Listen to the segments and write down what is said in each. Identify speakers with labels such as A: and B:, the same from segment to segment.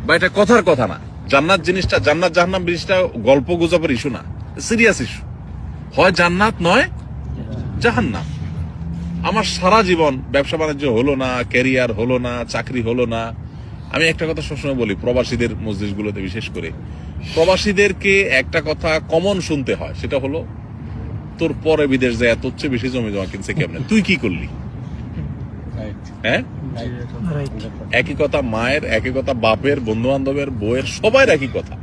A: বা এটা কথার কথা না। জান্নাত জিনিসটা, জান্নাত জাহান্নাম জিনিসটা গল্প গুজবের ইস্যু না, সিরিয়াস ইস্যু। হয় জান্নাত নয় জাহান্নাম। আমার সারা জীবন ব্যবসা বাণিজ্য হলো না, ক্যারিয়ার হলো না, চাকরি হলো না। আমি একটা কথা সবসময় বলি, প্রবাসীদের মজলিসগুলোতে বিশেষ করে প্রবাসীদেরকে একটা কথা কমন শুনতে হয়, সেটা হলো তোর পরে বিদেশ যায় তোর চেয়ে বেশি জমি জমা কিনছে কেমনে, তুই কি করলি? হ্যাঁ, একই কথা মায়ের, একই কথা বাপের, বন্ধু বান্ধবের, বউয়ের, সবার একই কথা।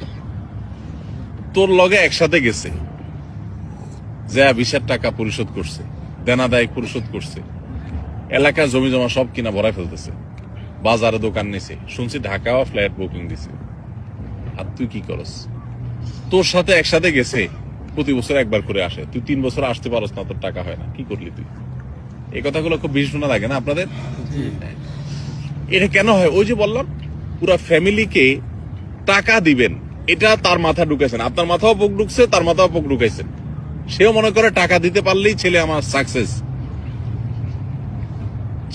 A: তোর লগে একসাথে গেছে, যা 20,000 টাকা পরিশোধ করছে, দেনা দায় পরিশোধ করছে, এলাকা জমি জমা সব কিনা ভরাই ফেলতেছে, বাজারে দোকান নিছে, শুনছি ঢাকাও ফ্ল্যাট বুকিং দিছে। আর তুই কি করস? তোর সাথে একসাথে গেছে, প্রতি বছর একবার করে আসে, তুই 3 বছর আসতে পারস না, তোর টাকা হয় না, কি করলি তুই? এই কথাগুলো খুব বেশি শোনা লাগে না আপনাদের? এটা কেন হয়? ওই যে বললাম, পুরা ফ্যামিলিকে টাকা দিবেন, এটা তার মাথা ঢুকাইছেন, আপনার মাথাও পোক ঢুকছে, তার মাথাও পোক ঢুকাইছেন। সেও মনে করে টাকা দিতে পারলেই ছেলে আমার সাকসেস,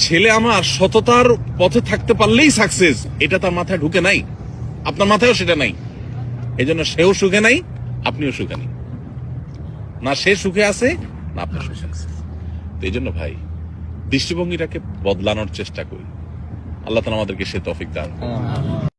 A: ছেলে আমার সততার পথে থাকতে পারলেই সাকসেস, এটা তার মাথায় ঢুকে নাই, আপনার মাথায়ও সেটা নাই। এই জন্য সেও সুখে নাই, আপনিও সুখে নেই, না সে সুখে আছে না আপনার সুখে আছে। তো এই জন্য ভাই, দৃষ্টিভঙ্গিটাকে বদলানোর চেষ্টা করি। আল্লাহ তাআলা আমাদেরকে সে তৌফিক দান করুন।